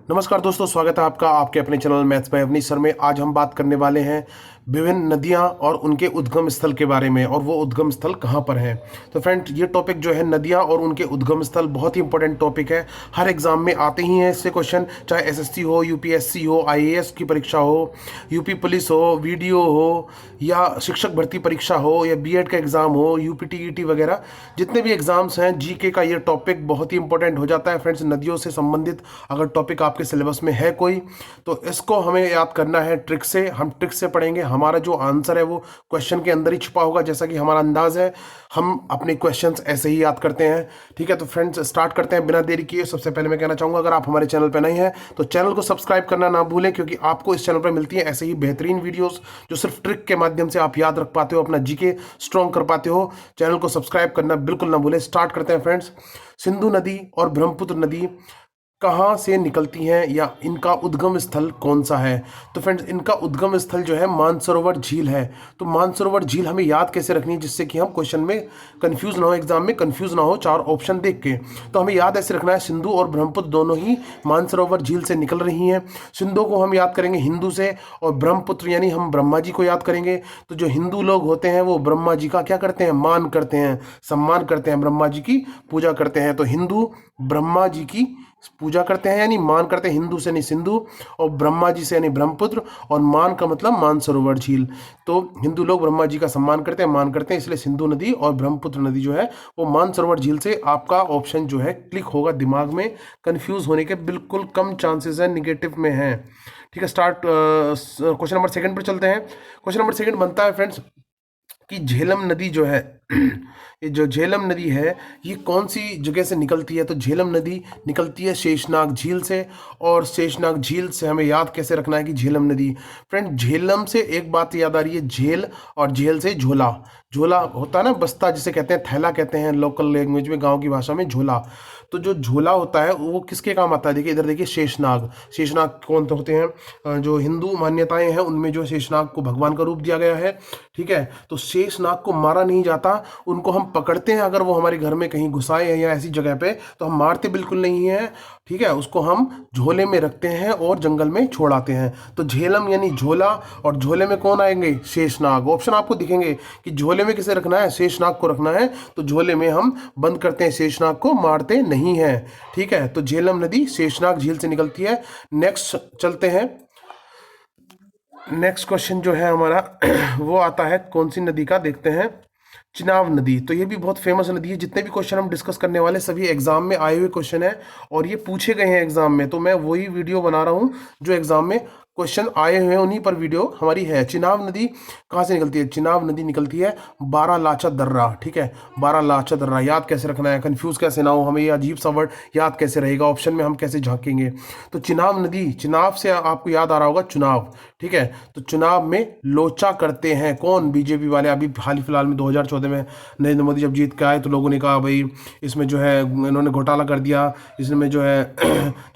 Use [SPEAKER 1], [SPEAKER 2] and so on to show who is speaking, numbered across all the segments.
[SPEAKER 1] नमस्कार दोस्तों, स्वागत है आपका आपके अपने channel maths by Avneesh sir में। आज हम बात करने वाले हैं विभिन्न नदियां और उनके उद्गम स्थल के बारे में, और वो उद्गम स्थल कहां पर हैं। तो फ्रेंड, ये टॉपिक जो है नदियां और उनके उद्गम स्थल बहुत ही इंपॉर्टेंट टॉपिक है। हर एग्जाम में आते ही हैं इससे क्वेश्चन, चाहे एसएससी हो, यूपीएससी हो, आईएएस की परीक्षा हो, यूपी पुलिस हो, वीडियो हो, या शिक्षक भर्ती परीक्षा हो, या बीएड का एग्जाम हो, यूपीटीईटी वगैरह जितने भी एग्जाम्स हैं, जीके का ये टॉपिक बहुत ही इंपॉर्टेंट हो जाता है फ्रेंड्स। नदियों से संबंधित अगर टॉपिक आपके सिलेबस में है कोई, तो इसको हमें याद करना है ट्रिक से। हम ट्रिक से पढ़ेंगे, हमारा जो आंसर है वो क्वेश्चन के अंदर ही छुपा होगा, जैसा कि हमारा अंदाज है। हम अपने क्वेश्चंस ऐसे ही याद करते हैं। ठीक है, तो फ्रेंड्स स्टार्ट करते हैं बिना देरी किए। सबसे पहले मैं कहना चाहूँगा, अगर आप हमारे चैनल पर नए हैं तो चैनल को सब्सक्राइब करना ना भूलें, क्योंकि आपको इस चैनल पर मिलती है ऐसे ही बेहतरीन वीडियोस जो सिर्फ ट्रिक के माध्यम से आप याद रख पाते हो, अपना जीके स्ट्रॉन्ग कर पाते हो। चैनल को सब्सक्राइब करना बिल्कुल ना भूलें। स्टार्ट करते हैं फ्रेंड्स। सिंधु नदी और ब्रह्मपुत्र नदी कहाँ से निकलती हैं, या इनका उद्गम स्थल कौन सा है। तो फ्रेंड्स, इनका उद्गम स्थल जो है मानसरोवर झील है। तो मानसरोवर झील हमें याद कैसे रखनी है, जिससे कि हम क्वेश्चन में कंफ्यूज ना हो, एग्जाम में कंफ्यूज ना हो चार ऑप्शन देख के। तो हमें याद ऐसे रखना है, सिंधु और ब्रह्मपुत्र दोनों ही मानसरोवर झील से निकल रही हैं। सिंधु को हम याद करेंगे हिंदू से, और ब्रह्मपुत्र यानी हम ब्रह्मा जी को याद करेंगे। तो जो हिंदू लोग होते हैं वो ब्रह्मा जी का क्या करते हैं, मान करते हैं, सम्मान करते हैं, ब्रह्मा जी की पूजा करते हैं। तो हिंदू ब्रह्मा जी की पूजा करते हैं, यानी मान करते हैं। हिंदू से यानी सिंधु, और ब्रह्मा जी से यानी ब्रह्मपुत्र, और मान का मतलब मानसरोवर झील। तो हिंदू लोग ब्रह्मा जी का सम्मान करते हैं, मान करते हैं, इसलिए सिंधु नदी और ब्रह्मपुत्र नदी जो है वो मानसरोवर झील से। आपका ऑप्शन जो है क्लिक होगा दिमाग में, कंफ्यूज होने के बिल्कुल कम चांसेस है, निगेटिव में है। ठीक है, स्टार्ट क्वेश्चन नंबर सेकंड पर चलते हैं। क्वेश्चन नंबर सेकंड बनता है फ्रेंड्स कि झेलम नदी जो है ये जो झेलम नदी है ये कौन सी जगह से निकलती है। तो झेलम नदी निकलती है शेषनाग झील से, और शेषनाग झील से हमें याद कैसे रखना है कि झेलम नदी। फ्रेंड, झेलम से एक बात याद आ रही है, झेल, और झेल से झोला। झोला होता है ना, बस्ता जिसे कहते हैं, थैला कहते हैं लोकल लैंग्वेज में, गांव की भाषा में झोला। तो जो झोला होता है वो किसके काम आता है, देखिए इधर देखिए, शेषनाग। शेषनाग कौन होते हैं, जो हिंदू मान्यताएं हैं उनमें जो शेषनाग को भगवान का रूप दिया गया है। ठीक है, तो शेषनाग को मारा नहीं जाता, उनको हम पकड़ते हैं। अगर वो हमारे घर में कहीं घुसाए हैं या ऐसी जगह पे, तो हम मारते बिल्कुल नहीं हैं। ठीक है, उसको हम झोले में रखते हैं और जंगल में छोड़ आते हैं। तो झेलम यानी झोला, और झोले में कौन आएंगे, शेषनाग। ऑप्शन आपको दिखेंगे कि झोले में किसे रखना है, शेषनाग को रखना है। तो झोले में हम बंद करते हैं, शेषनाग को मारते नहीं है। ठीक है, तो झेलम नदी शेषनाग झील से निकलती है। नेक्स्ट चलते हैं। नेक्स्ट क्वेश्चन जो है हमारा वो आता है कौन सी नदी का, देखते हैं, चिनाब नदी। तो ये भी बहुत फेमस नदी है। जितने भी क्वेश्चन हम डिस्कस करने वाले सभी एग्जाम में आए हुए क्वेश्चन है, और ये पूछे गए हैं एग्जाम में। तो मैं वही वीडियो बना रहा हूँ जो एग्जाम में क्वेश्चन आए हुए हैं, उन्हीं पर वीडियो हमारी है। चिनाब नदी कहाँ से निकलती है, चिनाब नदी निकलती है बारालाचा दर्रा। ठीक है, बारालाचा दर्रा याद कैसे रखना है, कंफ्यूज कैसे ना हो, हमें ये अजीब सा वर्ड याद कैसे रहेगा, ऑप्शन में हम कैसे झांकेंगे। तो चिनाब नदी, चिनाब से आपको याद आ रहा होगा चुनाव। ठीक है, तो चुनाव में लोचा करते हैं कौन, बीजेपी वाले। अभी हाल ही फिलहाल में 2014 में नरेंद्र मोदी जब जीत के आए तो लोगों ने कहा भाई इसमें जो है इन्होंने घोटाला कर दिया, इसमें जो है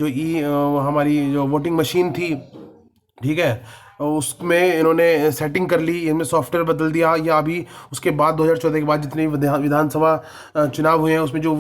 [SPEAKER 1] जो हमारी जो वोटिंग मशीन थी, ठीक है, उसमें इन्होंने सेटिंग कर ली, इनमें सॉफ्टवेयर बदल दिया। या अभी उसके बाद 2014 के बाद जितने भी विधानसभा चुनाव हुए हैं उसमें जो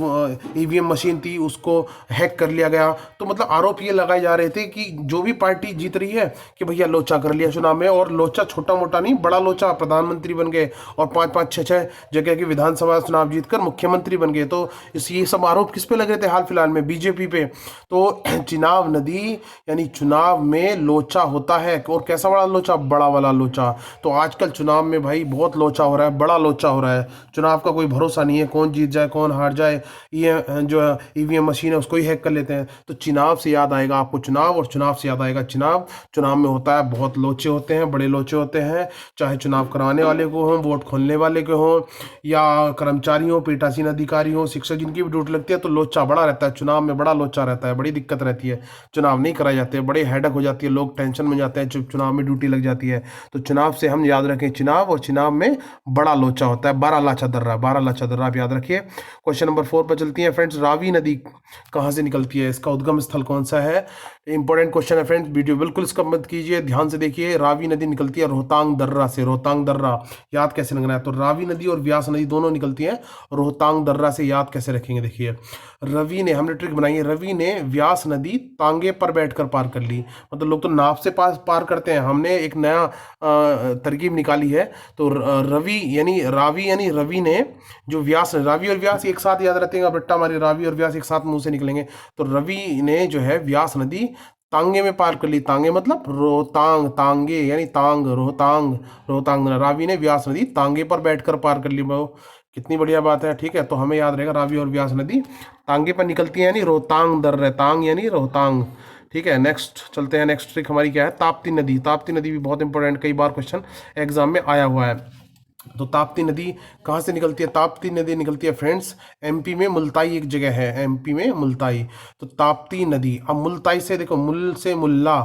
[SPEAKER 1] ईवीएम मशीन थी उसको हैक कर लिया गया। तो मतलब आरोप ये लगाए जा रहे थे कि जो भी पार्टी जीत रही है कि भैया लोचा कर लिया चुनाव में, और लोचा छोटा मोटा नहीं, बड़ा लोचा, प्रधानमंत्री बन गए और 5-5, 6-6 जगह की विधानसभा चुनाव जीतकर मुख्यमंत्री बन गए। तो ये सब आरोप किस पे लग रहे थे हाल फिलहाल में, बीजेपी पे। तो चिनाब नदी यानी चुनाव में लोचा होता है, और कैसा बड़ा लोचा, बड़ा वाला लोचा। तो आजकल चुनाव में भाई बहुत लोचा हो रहा है, बड़ा लोचा हो रहा है। चुनाव का कोई भरोसा नहीं है, कौन जीत जाए कौन हार जाए। ये जो ईवीएम मशीन है उसको ही हैक कर लेते हैं। तो चुनाव से याद आएगा आपको चुनाव, और चुनाव से याद आएगा चुनाव। चुनाव में होता है बहुत लोचे होते हैं, बड़े लोचे होते हैं, चाहे चुनाव कराने वाले को हों, वोट खोलने वाले को हों, या कर्मचारी हो, पीठासीन अधिकारी हो, शिक्षक जिनकी भी ड्यूटी लगती है, तो लोचा बड़ा रहता है। चुनाव में बड़ा लोचा रहता है, बड़ी दिक्कत रहती है, चुनाव नहीं कराए जाते, बड़े हेडक हो जाती है, लोग टेंशन में जाते हैं, चुनाव में ड्यूटी लग जाती है। तो चुनाव से हम याद रखें चुनाव, और चुनाव में बड़ा लोचा होता है, बारालाचा दर्रा, बारालाचा दर्रा आप याद रखिए। क्वेश्चन नंबर 4 पर चलती है फ्रेंड्स। रावी नदी कहाँ से निकलती है, इसका उद्गम स्थल कौन सा है। इंपॉर्टेंट क्वेश्चन है फ्रेंड्स, वीडियो बिल्कुल इसका मत कीजिए, ध्यान से देखिए। रावी नदी निकलती है रोहतांग दर्रा से। रोहतांग दर्रा याद कैसे लगना है, तो रावी नदी और व्यास नदी दोनों निकलती हैं रोहतांग दर्रा से, याद कैसे रखेंगे देखिए। रवि ने, हमने ट्रिक बनाई है, रवि ने व्यास नदी तांगे पर बैठकर पार कर ली। मतलब लोग तो नाव से पार करते हैं, हमने एक नया तरकीब निकाली है। तो रवि यानी रावी यानी रवि ने जो व्यास, रावी और व्यास एक साथ याद रहते हैं, रट्टा मारी, रावी और व्यास एक साथ मुंह से निकलेंगे। तो रवि ने जो है व्यास नदी तांगे में पार कर ली। तांगे मतलब रोहतांग, तांगे यानी तांग, रोहतांग, रोहतांग। रावी ने व्यास नदी तांगे पर बैठकर पार कर ली। वो कितनी बढ़िया बात है। ठीक है, तो हमें याद रहेगा रावी और व्यास नदी तांगे पर निकलती है, यानी रोहतांग दर, तांग यानी रोहतांग। ठीक है, नेक्स्ट चलते हैं। नेक्स्ट ट्रिक हमारी क्या है, ताप्ती नदी। ताप्ती नदी भी बहुत इंपॉर्टेंट, कई बार क्वेश्चन एग्जाम में आया हुआ है। तो ताप्ती नदी कहाँ से निकलती है? ताप्ती नदी निकलती है फ्रेंड्स एमपी में, मुल्ताई एक जगह है एमपी में, मुल्ताई। तो ताप्ती नदी, अब मुल्ताई से देखो, मुल से मुल्ला,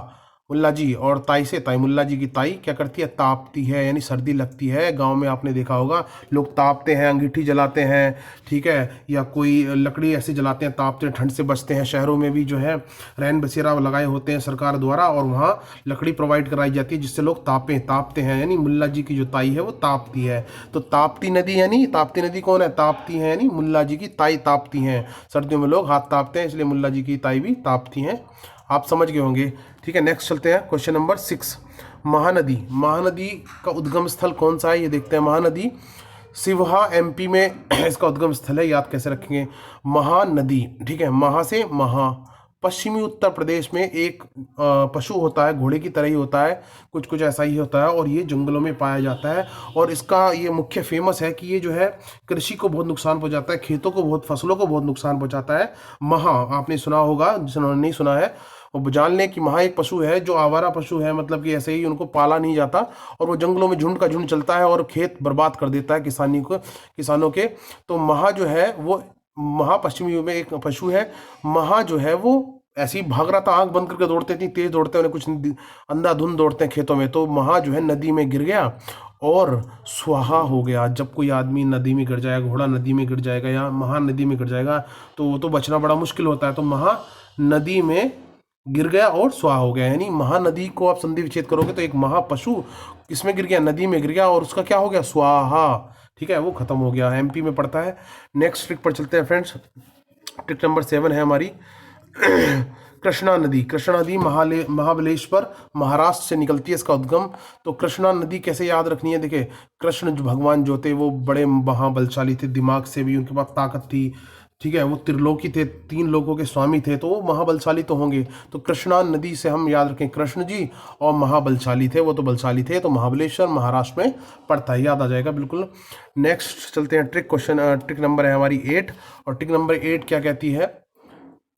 [SPEAKER 1] मुल्ला जी, और ताई से ताई, मुल्ला जी की ताई क्या करती है? तापती है, यानी सर्दी लगती है। गांव में आपने देखा होगा लोग तापते हैं, अंगीठी जलाते हैं, ठीक है, या कोई लकड़ी ऐसे जलाते हैं, तापते हैं, ठंड से बचते हैं। शहरों में भी जो है रैन बसेरा लगाए होते हैं सरकार द्वारा, और वहाँ लकड़ी प्रोवाइड कराई जाती है जिससे लोग तापते हैं, यानी मुल्ला जी की जो ताई है वो तापती है। तो ताप्ती नदी, यानी ताप्ती नदी कौन है? तापती है, यानी मुल्ला जी की ताई तापती हैं। सर्दियों में लोग हाथ तापते हैं, इसलिए मुल्ला जी की ताई भी तापती हैं। आप समझ गए होंगे। ठीक है, नेक्स्ट चलते हैं, क्वेश्चन नंबर 6। महानदी, महानदी का उद्गम स्थल कौन सा है ये देखते हैं। महानदी सिवहा एमपी में इसका उद्गम स्थल है। याद कैसे रखेंगे? महानदी, ठीक है, महा से महा। पश्चिमी उत्तर प्रदेश में एक पशु होता है, घोड़े की तरह ही होता है, कुछ कुछ ऐसा ही होता है, और ये जंगलों में पाया जाता है। और इसका ये मुख्य फेमस है कि ये जो है कृषि को बहुत नुकसान पहुंचाता है, खेतों को बहुत, फसलों को बहुत नुकसान पहुंचाता है। महा आपने सुना होगा, जिन्होंने नहीं सुना है वो जान लें कि महा एक पशु है जो आवारा पशु है, मतलब कि ऐसे ही उनको पाला नहीं जाता, और वो जंगलों में झुंड का झुंड चलता है और खेत बर्बाद कर देता है किसानों के। तो महा जो है वो, महा पश्चिमी में एक पशु है। महा जो है वो ऐसे ही भाग रहा था, आंख बंद करके दौड़ते, इतनी तेज दौड़ते हैं, उन्हें कुछ अंधाधुंध दौड़ते हैं खेतों में। तो महा जो है नदी में गिर गया और स्वाहा हो गया। जब कोई आदमी नदी में गिर जाएगा, घोड़ा नदी में गिर जाएगा या महा नदी में गिर जाएगा, तो वो तो बचना बड़ा मुश्किल होता है। तो महा नदी में गिर गया और स्वाहा हो गया, यानी महानदी को आप संधि विच्छेद करोगे तो एक महापशु किसमें गिर गया? नदी में गिर गया, और उसका क्या हो गया? स्वाहा। ठीक है, वो खत्म हो गया, एमपी में पड़ता है। नेक्स्ट ट्रिक पर चलते हैं फ्रेंड्स। ट्रिक नंबर 7 है हमारी कृष्णा नदी। कृष्णा नदी महाबलेश्वर महाराष्ट्र से निकलती है, इसका उद्गम। तो कृष्णा नदी कैसे याद रखनी है? देखिए, कृष्ण जो भगवान जो थे वो बड़े महाबलशाली थे, दिमाग से भी उनके पास ताकत थी, ठीक है, वो त्रिलोकी थे, 3 लोकों के स्वामी थे, तो वो महाबलशाली तो होंगे। तो कृष्णा नदी से हम याद रखें कृष्ण जी, और महाबलशाली थे, वो तो बलशाली थे, तो महाबलेश्वर महाराष्ट्र में पड़ता है, याद आ जाएगा बिल्कुल। नेक्स्ट चलते हैं, ट्रिक नंबर है हमारी 8, और ट्रिक नंबर 8 क्या कहती है?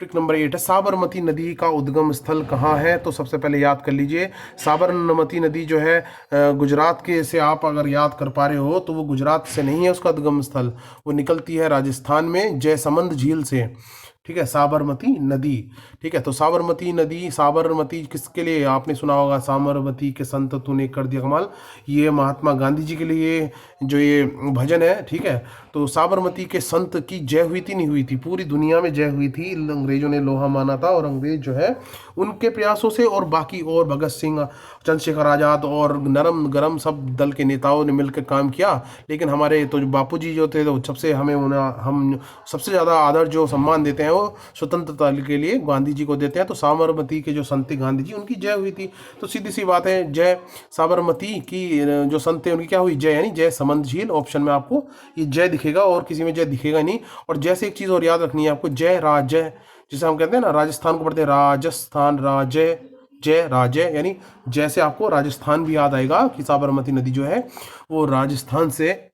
[SPEAKER 1] ट्रिक नंबर 8 है साबरमती नदी का उद्गम स्थल कहाँ है? तो सबसे पहले याद कर लीजिए, साबरमती नदी जो है गुजरात के से आप अगर याद कर पा रहे हो तो वो गुजरात से नहीं है उसका उद्गम स्थल, वो निकलती है राजस्थान में जयसमंद झील से। ठीक है, साबरमती नदी। ठीक है, तो साबरमती नदी, साबरमती किसके लिए? आपने सुना होगा, साबरमती के संत तूने कर दिया कमाल, ये महात्मा गांधी जी के लिए जो ये भजन है। ठीक है, तो साबरमती के संत की जय हुई थी, नहीं हुई थी, पूरी दुनिया में जय हुई थी। अंग्रेजों ने लोहा माना था, और अंग्रेज जो है उनके प्रयासों से, और बाकी और भगत सिंह, चंद्रशेखर आज़ाद और नरम गरम सब दल के नेताओं ने मिलकर काम किया। लेकिन हमारे तो बापू जी जो थे, तो सबसे हम सबसे ज़्यादा आदर जो सम्मान देते हैं वो स्वतंत्रता के लिए गांधी जी को देते हैं। तो साबरमती के जो संत थे गांधी जी, उनकी जय हुई थी। तो सीधी सी बात है, जय साबरमती की जो संत थे उनकी क्या हुई? जय, यानी जय समंद झील। ऑप्शन में आपको ये जय दिखेगा, और किसी में जय दिखेगा नहीं। और जैसे एक चीज़ और याद रखनी है आपको, जय राजय, जिसे हम कहते हैं ना, राजस्थान को पढ़ते हैं राजस्थान, राजय, जय राजय, यानी जैसे आपको राजस्थान भी याद आएगा कि साबरमती नदी जो है वो राजस्थान से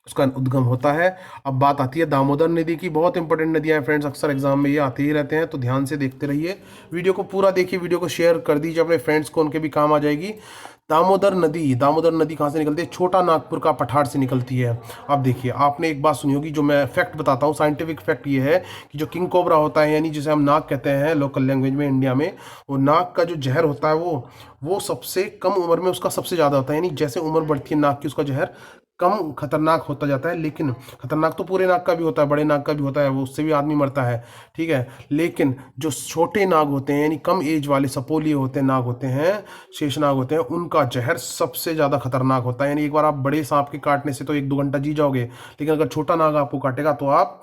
[SPEAKER 1] उसका उद्गम होता है। अब बात आती है दामोदर नदी की। बहुत इंपॉर्टेंट नदियां हैं फ्रेंड्स, अक्सर एग्जाम में ये आते ही रहते हैं, तो ध्यान से देखते रहिए, वीडियो को पूरा देखिए, वीडियो को शेयर कर दीजिए अपने फ्रेंड्स को, उनके भी काम आ जाएगी। दामोदर नदी, दामोदर नदी कहाँ से निकलती है? छोटा नागपुर का पठार से निकलती है। अब देखिए, आपने एक बात सुनी होगी, जो मैं फैक्ट बताता हूँ, साइंटिफिक फैक्ट ये है कि जो किंग कोबरा होता है, यानी जिसे हम नाग कहते हैं लोकल लैंग्वेज में इंडिया में, वो नाग का जो जहर होता है वो सबसे कम उम्र में उसका सबसे ज़्यादा होता है। यानी जैसे उम्र बढ़ती है नाग की, उसका जहर कम खतरनाक होता जाता है। लेकिन खतरनाक तो पूरे नाग का भी होता है, बड़े नाग का भी होता है, वो उससे भी आदमी मरता है। ठीक है, लेकिन जो छोटे नाग होते हैं, यानी कम एज वाले सपोलिए होते हैं, नाग होते हैं, शेषनाग होते हैं, उनका जहर सबसे ज़्यादा खतरनाक होता है। यानी एक बार आप बड़े सांप के काटने से तो 1-2 घंटा जी जाओगे, लेकिन अगर छोटा नाग आपको काटेगा तो आप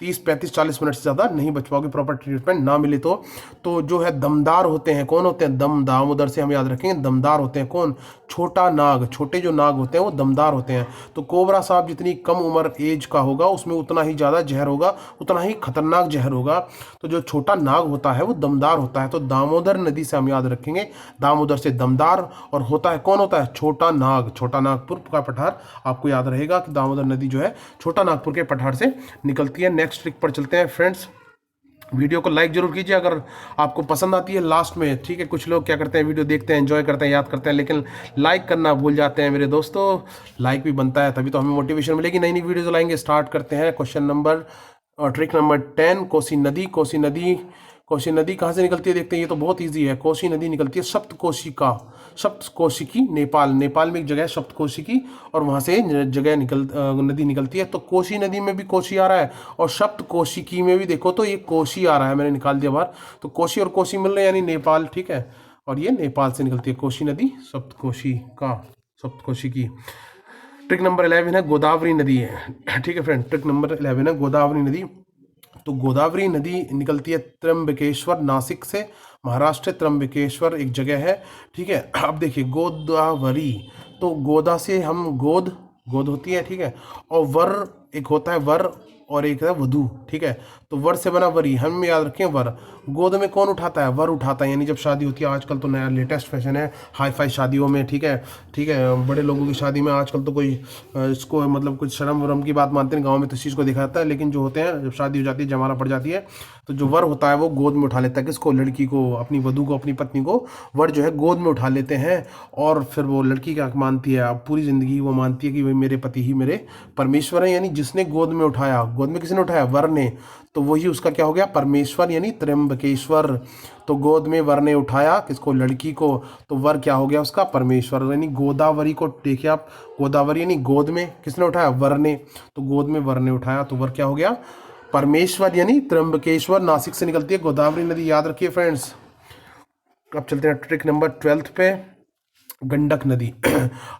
[SPEAKER 1] 30 35 40 मिनट से ज़्यादा नहीं बच पाओगे प्रॉपर ट्रीटमेंट ना मिले तो जो है दमदार होते हैं, कौन होते हैं, दम दामोदर से हम याद रखेंगे, दमदार होते हैं कौन, छोटा नाग, छोटे जो नाग होते हैं वो दमदार होते हैं। तो कोबरा सांप जितनी कम उम्र एज का होगा उसमें उतना ही ज़्यादा जहर होगा, उतना ही खतरनाक जहर होगा। तो जो छोटा नाग होता है वो दमदार होता है। तो दामोदर नदी से हम याद रखेंगे, दामोदर से दमदार, और होता है कौन होता है, छोटा नाग, छोटा नागपुर का पठार आपको याद रहेगा कि दामोदर नदी जो है छोटा नागपुर के पठार से निकलती है। नेक्स्ट ट्रिक पर चलते हैं फ्रेंड्स। वीडियो को लाइक जरूर कीजिए अगर आपको पसंद आती है लास्ट में, ठीक है। कुछ लोग क्या करते हैं, वीडियो देखते हैं, एंजॉय करते हैं, याद करते हैं, लेकिन लाइक करना भूल जाते हैं मेरे दोस्तों। लाइक भी बनता है, तभी तो हमें मोटिवेशन मिलेगी, नई नई वीडियोज लाएंगे। स्टार्ट करते हैं क्वेश्चन नंबर और ट्रिक नंबर 10। कोसी नदी, कोसी नदी, कोसी नदी कहाँ से निकलती है देखते हैं। ये तो बहुत इजी है। कोसी नदी निकलती है सप्तकोशिका, सप्तकोशिकी, नेपाल, नेपाल में एक जगह है सप्तकोशिकी, और वहाँ से जगह नदी निकलती है। तो कोसी नदी में भी कोसी आ रहा है और सप्तकोशिकी में भी देखो तो ये कोसी आ रहा है, मैंने निकाल दिया बाहर। तो कोसी और कोसी मिल रहे हैं यानी नेपाल, ठीक है। और ये नेपाल से निकलती है कोसी नदी, सप्तकोशिका, सप्तकोशिकी। ट्रिक नंबर 11 है गोदावरी नदी है, ठीक है फ्रेंड। ट्रिक नंबर 11 है गोदावरी नदी। तो गोदावरी नदी निकलती है त्र्यंबकेश्वर, नासिक से, महाराष्ट्र। त्र्यंबकेश्वर एक जगह है, ठीक है। अब देखिए गोदावरी, तो गोदा से हम गोद, गोद होती है, ठीक है। और वर एक होता है वर, और एक है वधु, ठीक है। तो वर से बना वरी, हम याद रखें वर। गोद में कौन उठाता है, वर उठाता है, यानी जब शादी होती है, आजकल तो नया लेटेस्ट फैशन है हाई फाई शादियों में, ठीक है, ठीक है। बड़े लोगों की शादी में आजकल तो कोई इसको मतलब कुछ शर्म वरम की बात मानते हैं, गाँव में तो इस चीज़ को दिखाता है, लेकिन जो होते हैं जब शादी हो जाती है, जमाना पड़ जाती है, तो जो वर होता है वो गोद में उठा लेता है किसको, लड़की को, अपनी वधु को, अपनी पत्नी को वर जो है गोद में उठा लेते हैं। और फिर वो लड़की क्या मानती है, अब पूरी ज़िंदगी वो मानती है कि भाई मेरे पति ही मेरे परमेश्वर हैं, यानी जिसने गोद में उठाया, गोद में किसने उठाया, वर ने, तो वही उसका क्या हो गया, परमेश्वर, यानी त्र्यंबकेश्वर। तो गोद में वर ने उठाया किसको, लड़की को, तो वर क्या हो गया उसका, परमेश्वर। यानी गोदावरी को देखिए आप, गोदावरी यानी गोद में किसने उठाया, वर ने, तो गोद में वर ने उठाया, तो वर क्या हो गया, परमेश्वर, यानी त्र्यंबकेश्वर। नासिक से निकलती है गोदावरी नदी, याद रखिए फ्रेंड्स। अब चलते हैं ट्रिक नंबर 12 पे, गंडक नदी।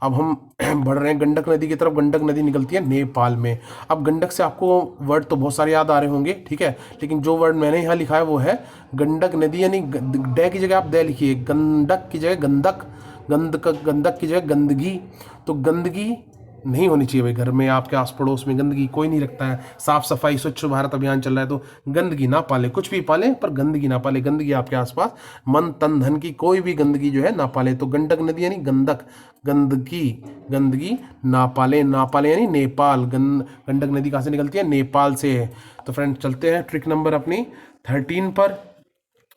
[SPEAKER 1] अब हम बढ़ रहे हैं गंडक नदी की तरफ। गंडक नदी निकलती है नेपाल में। अब गंडक से आपको वर्ड तो बहुत सारे याद आ रहे होंगे, ठीक है, लेकिन जो वर्ड मैंने यहाँ लिखा है वो है गंडक नदी, यानी डे की जगह आप दे लिखिए, गंडक की जगह गंधक, गंधक की जगह गंदगी। तो गंदगी नहीं होनी चाहिए भाई घर में, आपके आस पड़ोस में गंदगी कोई नहीं रखता है। साफ सफाई, स्वच्छ भारत अभियान चल रहा है, तो गंदगी ना पालें, कुछ भी पालें पर गंदगी ना पालें। गंदगी आपके आसपास मन तन धन की कोई भी गंदगी जो है ना पालें। तो गंडक नदी यानी गंधक, गंदगी, गंदगी ना पालें, ना पालें यानी नेपाल। गंडक नदी कहाँ से निकलती है, नेपाल से है। तो फ्रेंड चलते हैं ट्रिक नंबर अपनी 13 पर,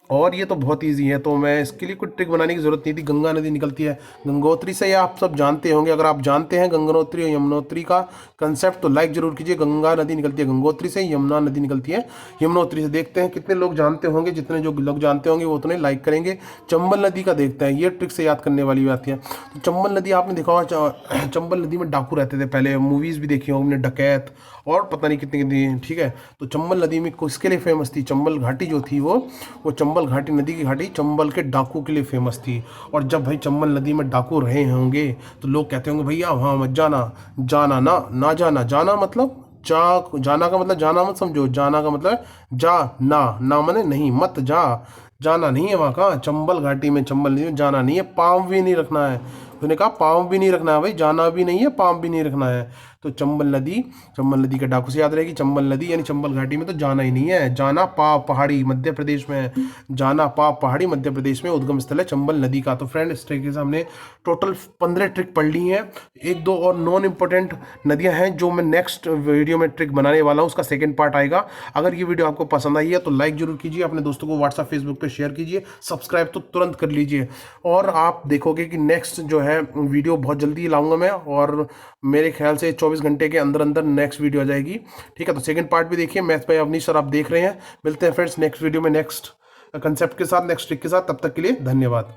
[SPEAKER 1] और ये तो बहुत इजी है, तो मैं इसके लिए कोई ट्रिक बनाने की जरूरत नहीं थी। गंगा नदी निकलती है गंगोत्री से, ये आप सब जानते होंगे। अगर आप जानते हैं गंगोत्री और यमुनोत्री का कंसेप्ट तो लाइक जरूर कीजिए। गंगा नदी निकलती है गंगोत्री से, यमुना नदी निकलती है यमुनोत्री से। देखते हैं कितने लोग जानते होंगे, जितने जो लोग जानते होंगे वो उतने लाइक करेंगे। चंबल नदी का देखते हैं, ये ट्रिक से याद करने वाली बात है। तो चंबल नदी आपने देखा होगा, चंबल नदी में डाकू रहते थे पहले, मूवीज़ भी देखी होंगे, डकैत और पता नहीं कितनी कितनी, ठीक है। तो चंबल नदी में किसके लिए फेमस थी, चंबल घाटी जो थी वो चंबल घाटी, नदी की घाटी चंबल के डाकू के लिए फेमस थी। और जब भाई चंबल नदी में डाकू रहे होंगे तो लोग कहते होंगे भैया वहाँ मत जाना, जाना ना जाना, जाना मतलब जाना का मतलब जाना मत समझो, जाना का मतलब जा ना माने नहीं, मत जाना नहीं है वहाँ का। चंबल घाटी में, चंबल नदी में जाना नहीं है, पाँव भी नहीं रखना है। उन्होंने कहा पाँव भी नहीं रखना है भाई, जाना भी नहीं है, पाँव भी नहीं रखना है। तो चंबल नदी के डाकू से याद रहेगी। चंबल नदी यानी चंबल घाटी में तो जाना ही नहीं है। जाना पा पहाड़ी मध्य प्रदेश में है, जाना पा पहाड़ी मध्य प्रदेश में उद्गम स्थल है चंबल नदी का। तो फ्रेंड इस तरीके से हमने टोटल 15 ट्रिक पढ़ ली हैं। एक दो और नॉन इम्पोर्टेंट नदियां हैं जो मैं नेक्स्ट वीडियो में ट्रिक बनाने वाला हूं, उसका सेकंड पार्ट आएगा। अगर ये वीडियो आपको पसंद आई है तो लाइक जरूर कीजिए, अपने दोस्तों को व्हाट्सएप फेसबुक पे शेयर कीजिए, सब्सक्राइब तो तुरंत कर लीजिए। और आप देखोगे कि नेक्स्ट जो है वीडियो बहुत जल्दी लाऊंगा मैं, और मेरे ख्याल से 24 घंटे के अंदर अंदर नेक्स्ट वीडियो आ जाएगी, ठीक है। तो सेकंड पार्ट भी देखिए। मैथ्स बाय अवनीश सर आप देख रहे हैं। मिलते हैं फ्रेंड्स नेक्स्ट वीडियो में नेक्स्ट कंसेप्ट के साथ, नेक्स्ट ट्रिक के साथ। तब तक के लिए धन्यवाद।